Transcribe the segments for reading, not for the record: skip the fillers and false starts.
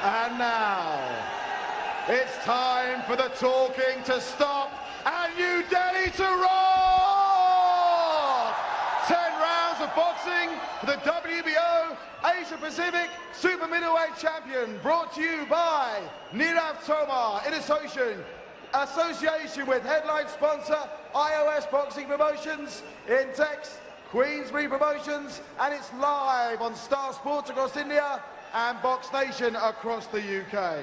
And now, it's time for the talking to stop and New Delhi to rock! 10 rounds of boxing for the WBO Asia Pacific Super Middleweight Champion, brought to you by Nirav Tomar in association with headline sponsor iOS Boxing Promotions, Intex, Queensbury Promotions, and it's live on Star Sports across India and Box Nation across the UK.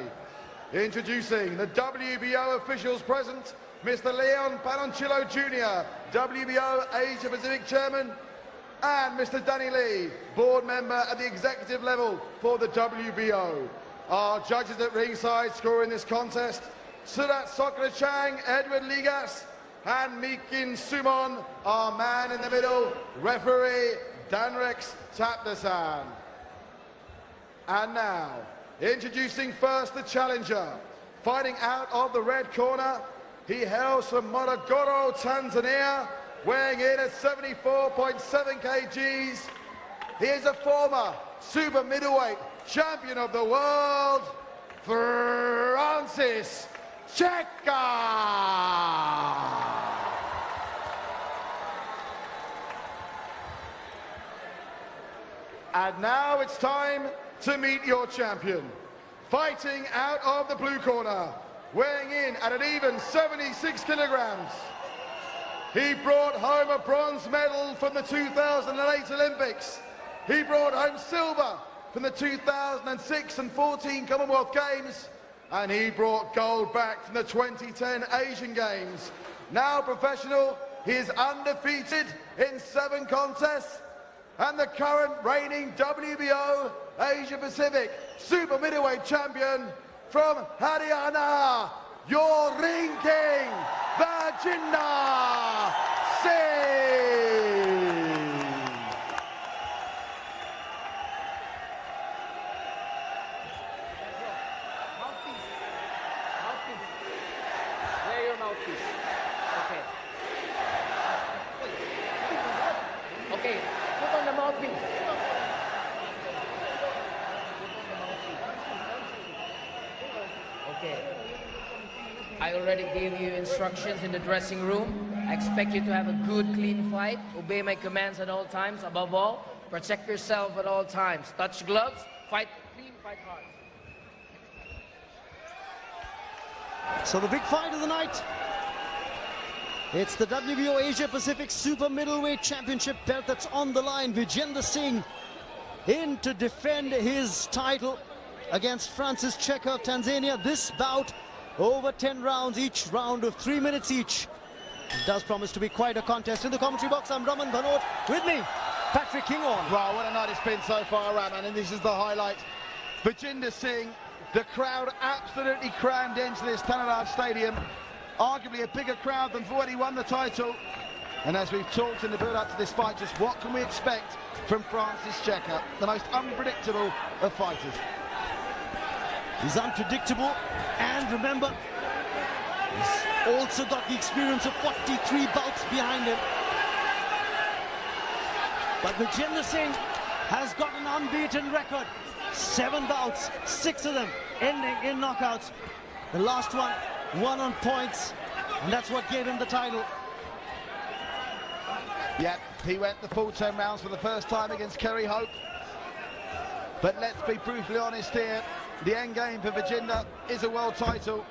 Introducing the WBO officials present, Mr. Leon Panoncillo Jr., WBO Asia Pacific Chairman, and Mr. Danny Lee, board member at the executive level for the WBO. Our judges at ringside scoring this contest, Surat Sokrachang, Edward Ligas, and Mikin Sumon, our man in the middle, referee Danrex Tapdasan. And now, introducing first the challenger, fighting out of the red corner, he hails from Morogoro, Tanzania, weighing in at 74.7 kgs. He is a former super middleweight champion of the world, Francis Cheka. And now it's time to meet your champion. Fighting out of the blue corner, weighing in at an even 76 kilograms. He brought home a bronze medal from the 2008 Olympics. He brought home silver from the 2006 and 14 Commonwealth Games. And he brought gold back from the 2010 Asian Games. Now professional, he is undefeated in 7 contests, and the current reigning WBO Asia Pacific Super Middleweight Champion from Haryana, your ring king, Vijender Singh. Wear your mouthpiece. Okay. Okay, put on the mouthpiece. Okay. I already gave you instructions in the dressing room. I expect you to have a good, clean fight. Obey my commands at all times. Above all, protect yourself at all times. Touch gloves, fight clean, fight hard. So the big fight of the night, it's the WBO Asia Pacific Super Middleweight Championship belt that's on the line. Vijender Singh in to defend his title against Francis Cheka of Tanzania. This bout over 10 rounds, each round of 3 minutes each. It does promise to be quite a contest. In the commentary box, I'm Raman Bhanot. With me, Patrick Kingon. Wow, what a night it's been so far, Raman, and this is the highlight. Vijender Singh, the crowd absolutely crammed into this Tanaraj Stadium. Arguably a bigger crowd than for when he won the title. And as we've talked in the build-up to this fight, just what can we expect from Francis Cheka, the most unpredictable of fighters? He's unpredictable, and remember, he's also got the experience of 43 bouts behind him. But Vijender Singh has got an unbeaten record. 7 bouts, 6 of them ending in knockouts. The last one won on points, and that's what gave him the title. Yep, he went the full 10 rounds for the first time against Kerry Hope. But let's be brutally honest here. The end game for Vijender is a world title,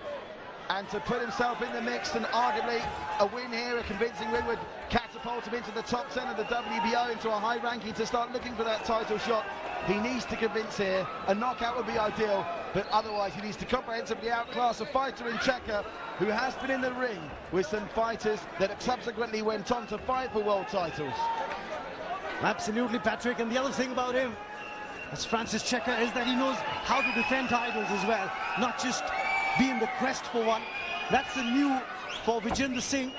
and to put himself in the mix, and arguably a win here, a convincing win, would catapult him into the top 10 of the WBO, into a high ranking to start looking for that title shot. He needs to convince here. A knockout would be ideal, but otherwise he needs to comprehensively outclass a fighter in Cheka, who has been in the ring with some fighters that have subsequently went on to fight for world titles. Absolutely, Patrick, and the other thing about him, as Francis Cheka, is that he knows how to defend titles as well, not just be in the quest for one. That's the new for Vijender Singh.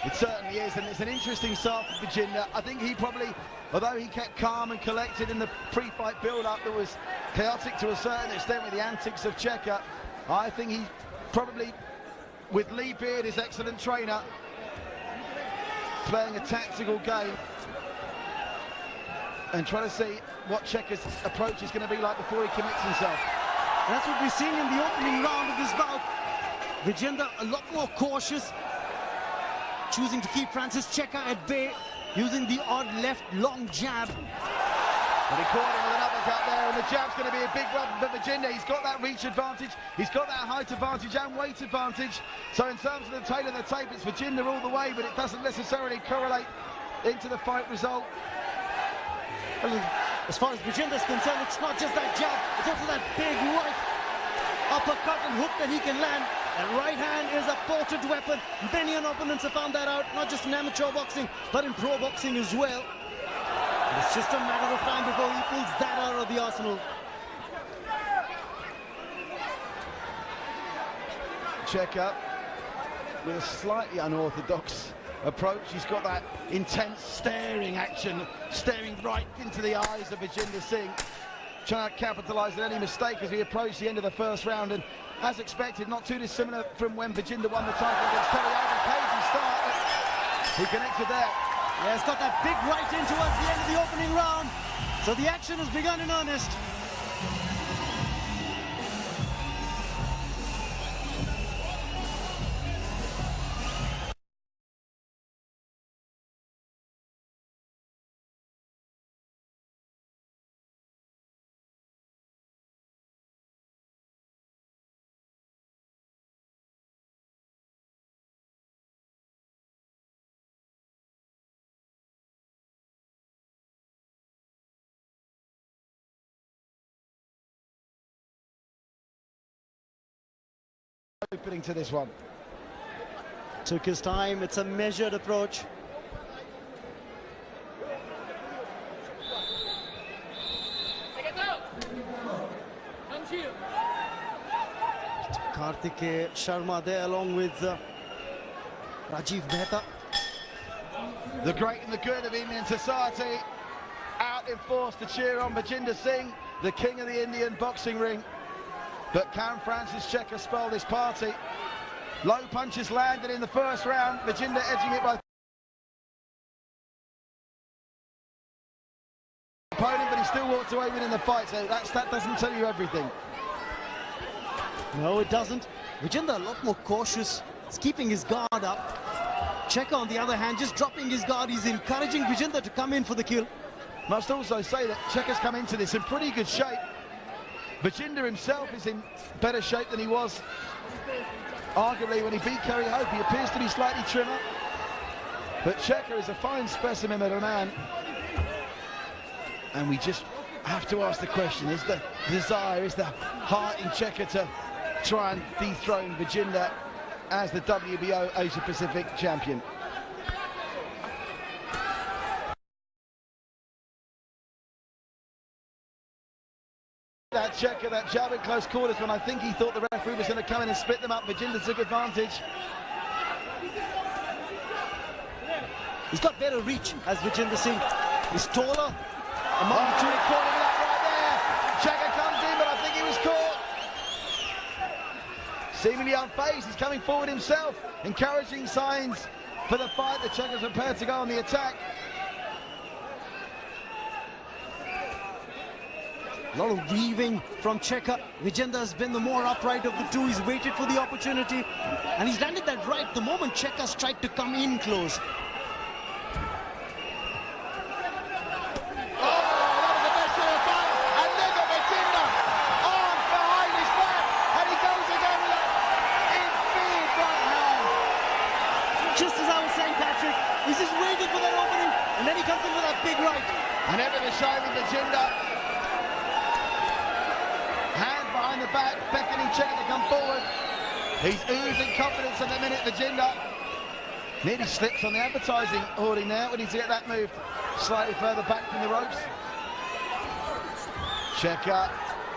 It certainly is, and it's an interesting start for Vijender. I think he probably, although he kept calm and collected in the pre-fight build-up that was chaotic to a certain extent with the antics of Cheka, I think he probably, with Lee Beard, his excellent trainer, playing a tactical game. and try to see what Cheka's approach is going to be like before he commits himself. That's what we're seeing in the opening round of this bout. Vijender a lot more cautious, choosing to keep Francis Cheka at bay, using the odd left long jab. But he caught him with an uppercut there, and the jab's going to be a big weapon for Vijender. He's got that reach advantage, he's got that height advantage and weight advantage. So in terms of the tail of the tape, it's Vijender all the way, but it doesn't necessarily correlate into the fight result. Well, as far as Vijender is concerned, it's not just that jab, it's also that big right uppercut and hook that he can land. That right hand is a potent weapon. Many opponents have found that out, not just in amateur boxing, but in pro boxing as well. It's just a matter of time before he pulls that out of the arsenal. Cheka with a slightly unorthodox approach. He's got that intense staring action, staring right into the eyes of Vijender Singh, trying to capitalise on any mistake as we approach the end of the first round. And as expected, not too dissimilar from when Vijender won the title against Terry. Cagey start, but he connected there. Yeah, he's got that big right in towards the end of the opening round. So the action has begun in earnest. Opening to this one. Took his time, it's a measured approach. Karthikeya Sharma there along with Rajiv Mehta. The great and the good of Indian society out in force to cheer on Vijender Singh, the king of the Indian boxing ring. But can Francis Cheka spoil this party? Low punches landed in the first round. Vijender edging it by opponent, but he still walked away winning the fight. So that doesn't tell you everything. No, it doesn't. Vijender a lot more cautious. He's keeping his guard up. Cheka, on the other hand, just dropping his guard. He's encouraging Vijender to come in for the kill. Must also say that Cheka's come into this in pretty good shape. Vijender himself is in better shape than he was arguably when he beat Kerry Hope. He appears to be slightly trimmer, but Cheka is a fine specimen of a man. And we just have to ask the question, is the desire, is the heart in Cheka to try and dethrone Vijender as the WBO Asia Pacific champion? That Cheka, that jab in close quarters, when I think he thought the referee was going to come in and split them up. Vijender took advantage. He's got better reach as Vijender Singh. He's taller. Among the two. Caught him with that right there. Cheka comes in, but I think he was caught. Seemingly unfazed, he's coming forward himself, encouraging signs for the fight. The Cheka's prepared to go on the attack. A lot of weaving from Cheka. Vijender has been the more upright of the two. He's waited for the opportunity, and he's landed that right the moment Cheka's tried to come in close. Just as I was saying, Patrick, he's just waiting for that opening, and then he comes in with that big right. And ever the shining Vijender. Hand behind the back, beckoning Cheka to come forward. He's oozing confidence at the minute, Vijender. Nearly slips on the advertising hoarding there. We need to get that moved slightly further back from the ropes. Cheka,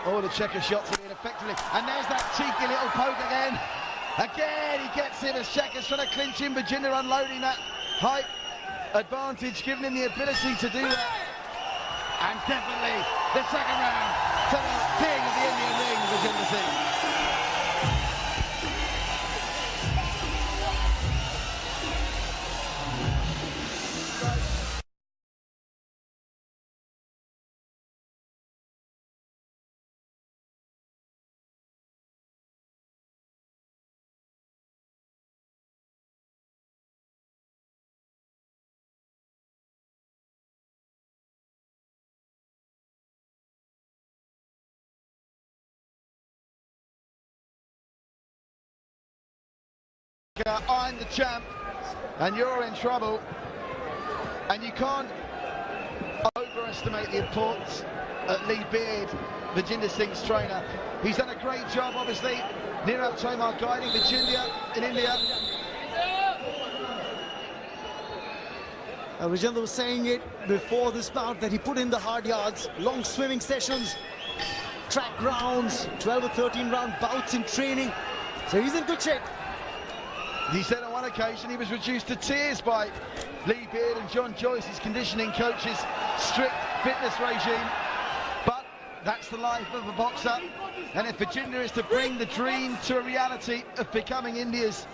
all the Cheka shots are being effectively. And there's that cheeky little poke again. Again, he gets him as Cheka's trying to clinch him. Vijender unloading that height advantage, giving him the ability to do that. And definitely the second round to the king of the Indian ring, Vijender Singh. I'm the champ, and you're in trouble. And you can't overestimate the importance of Lee Beard, Vijender Singh's trainer. He's done a great job, obviously. Nirav Tomar guiding Vijender in India. Vijender was saying it before this bout that he put in the hard yards, long swimming sessions, track rounds, 12 or 13 round bouts in training. So he's in good shape. He said on one occasion he was reduced to tears by Lee Beard and John Joyce, his conditioning coach's strict fitness regime. But that's the life of a boxer. And if Vijender is to bring the dream to a reality of becoming India's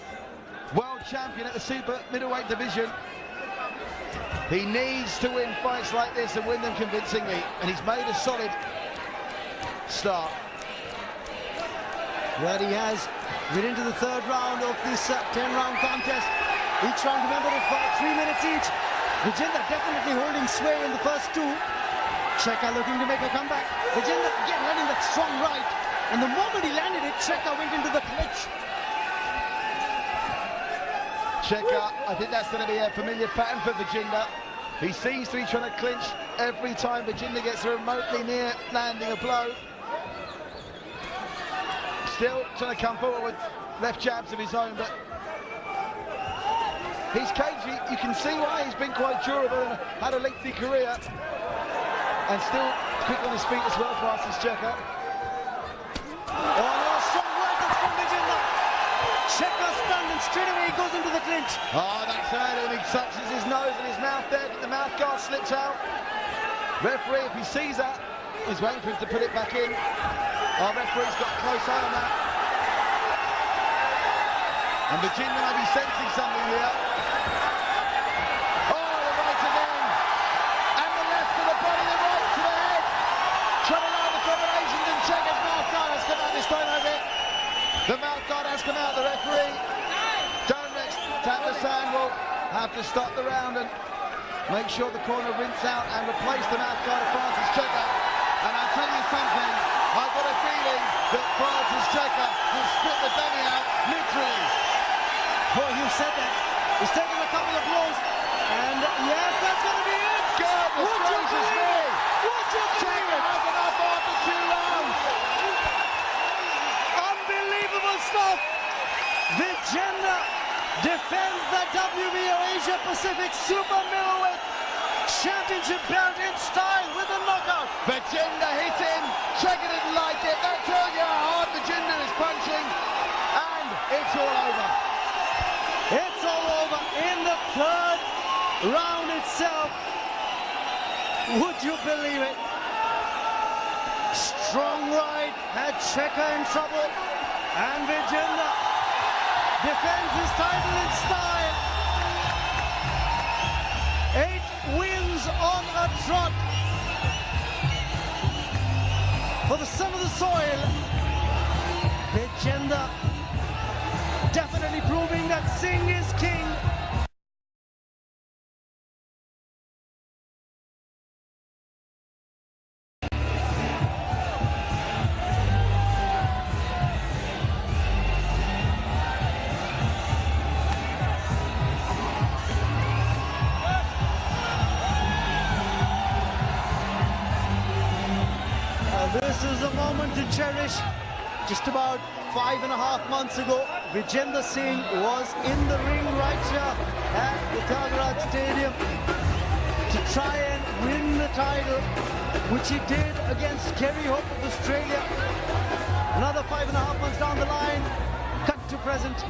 world champion at the super middleweight division, he needs to win fights like this and win them convincingly. And he's made a solid start. Well, he has. We're into the third round of this 10-round contest. Each round, remember, of 3 minutes each. Vijender definitely holding sway in the first two. Cheka looking to make a comeback. Vijender again landing that strong right. And the moment he landed it, Cheka went into the clinch. Cheka, I think that's going to be a familiar pattern for Vijender. He seems to be trying to clinch every time Vijender gets remotely near landing a blow. Still trying to come forward with left jabs of his own, but he's cagey. You can see why he's been quite durable and had a lengthy career, and still quick on his feet as well, Francis Cheka. Oh, no, strong right that's from Vijender. Cheka stunned and straight away he goes into the clinch. Oh, that's hurt him. He touches his nose and his mouth there, but the mouth guard slips out. Referee, if he sees that, he's waiting for him to put it back in. Our referee's got a close eye on that. And Vijender may be sensing something here. Oh, the right again. And the left to the body, the right to the head. Trying to line the combinations, and Cheka's mouth guard has come out this time over it. The mouth guard has come out, the referee. Don't tap the sand, will have to stop the round and make sure the corner rinse out and replace the mouth guard of Francis Cheka. And I'll tell you something, I've got a feeling that Francis Cheka will spit the dummy out, literally. Oh, you said that. He's taken a couple of blows. And yes, that's going to be it. Goodness gracious me. Would you believe it? Cheka has enough after 2 rounds. Unbelievable stuff. Vijender defends the WBO Asia Pacific Super Middleweight Championship belt in style with a knockout. Vijender hit him. Cheka didn't like it. That tells you how hard Vijender is punching. And it's all over. It's all over in the third round itself. Would you believe it? Strong right had Cheka in trouble. And Vijender defends his title in style. 8 wins on a trot for the son of the soil. Vijender definitely proving that Singh is king. This is a moment to cherish. Just about 5.5 months ago, Vijender Singh was in the ring right here at the Tigerraj Stadium to try and win the title, which he did against Kerry Hope of Australia. Another 5.5 months down the line, cut to present.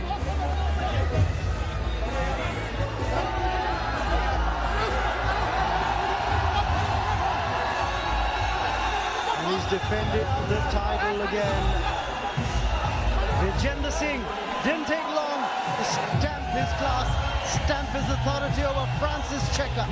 And he's defended the title again. Vijender Singh didn't take long to stamp his class, stamp his authority over Francis Cheka.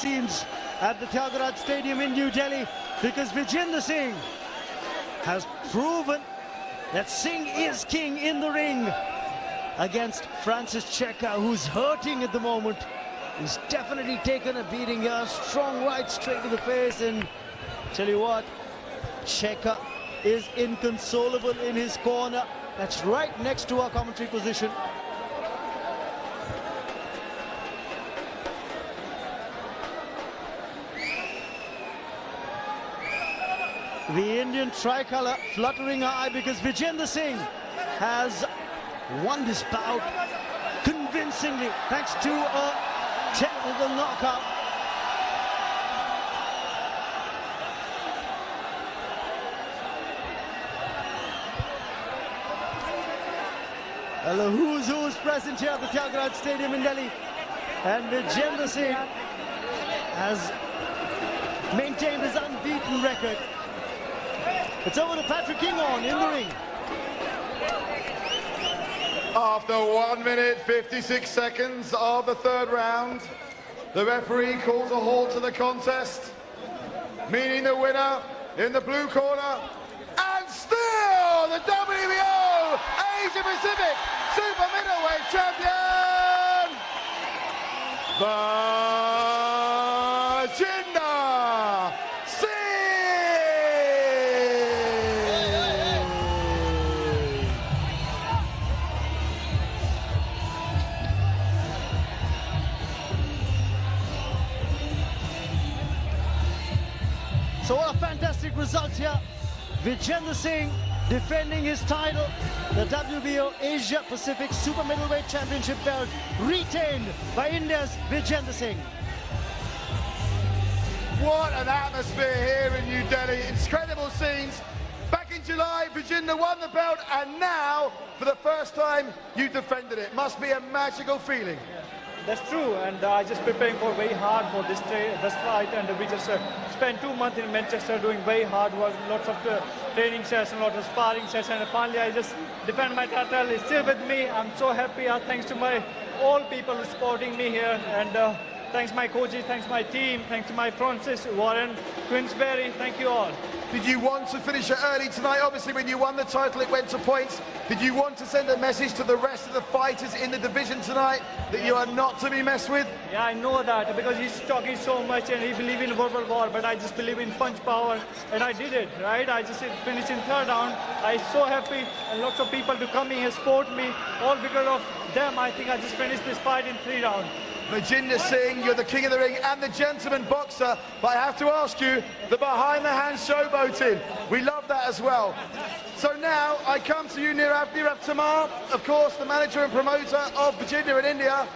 Scenes at the Tigerraj Stadium in New Delhi. because Vijender Singh has proven that Singh is king in the ring against Francis Cheka, who's hurting at the moment. He's definitely taken a beating here. Strong right straight to the face, and tell you what, Cheka is inconsolable in his corner. That's right next to our commentary position. The Indian tricolour fluttering her eye because Vijender Singh has won this bout convincingly thanks to a technical knockout. Well, who's present here at the Tyagaraja Stadium in Delhi, and Vijender Singh has maintained his unbeaten record. It's over to Patrick Kinghorn in the ring. After 1 minute 56 seconds of the third round, the referee calls a halt to the contest, meaning the winner in the blue corner, and still the WBO Asia Pacific Super Middleweight Champion, Vijender Singh. So what a fantastic result here. Vijender Singh defending his title, the WBO Asia Pacific Super Middleweight Championship belt, retained by India's Vijender Singh. What an atmosphere here in New Delhi. Incredible scenes. Back in July, Vijender won the belt, and now, for the first time, you defended it. Must be a magical feeling. That's true, and I just preparing for very hard for this fight, and we just spent 2 months in Manchester doing very hard work, lots of training sessions, lots of sparring sessions, and finally I just defend my title. It's still with me. I'm so happy. Thanks to all people supporting me here, and thanks my coaches, thanks my team, thanks to my Francis, Warren, Queensberry. Thank you all. Did you want to finish it early tonight? Obviously, when you won the title, it went to points. Did you want to send a message to the rest of the fighters in the division tonight that you are not to be messed with? Yeah, I know that, because he's talking so much and he believes in verbal war, but I just believe in punch power, and I did it, right? I just finished in third round. I'm so happy, and lots of people to come here, support me, all because of them. I think I just finished this fight in 3 rounds. Vijender Singh, you're the king of the ring and the gentleman boxer, but I have to ask you, the behind-the-hand showboating, we love that as well. So now I come to you, Nirav Tamar, of course, the manager and promoter of Vijender in India.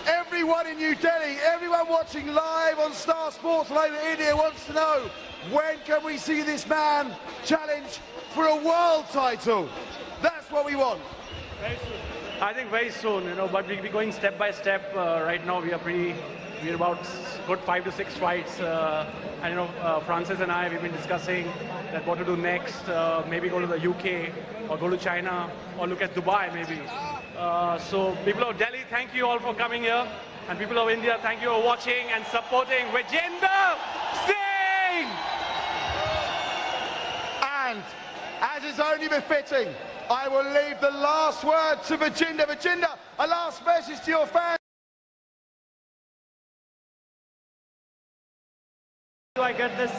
Everyone in New Delhi, everyone watching live on Star Sports all over India wants to know, when can we see this man challenge for a world title? That's what we want. Very soon. I think very soon, but we'll be going step by step. Right now we're about good 5 to 6 fights. And Francis and I, we've been discussing that what to do next. Maybe go to the UK or go to China or look at Dubai maybe. So people of Delhi, thank you all for coming here. And people of India, thank you for watching and supporting Vijender Singh! And as is only befitting, I will leave the last word to Vijender. Vijender, a last message to your fans. I get this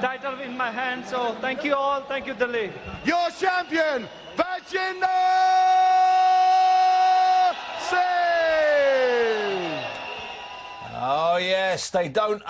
title in my hand, so thank you all. Thank you, Delhi. Your champion, Vijender Singh! Oh yes, they don't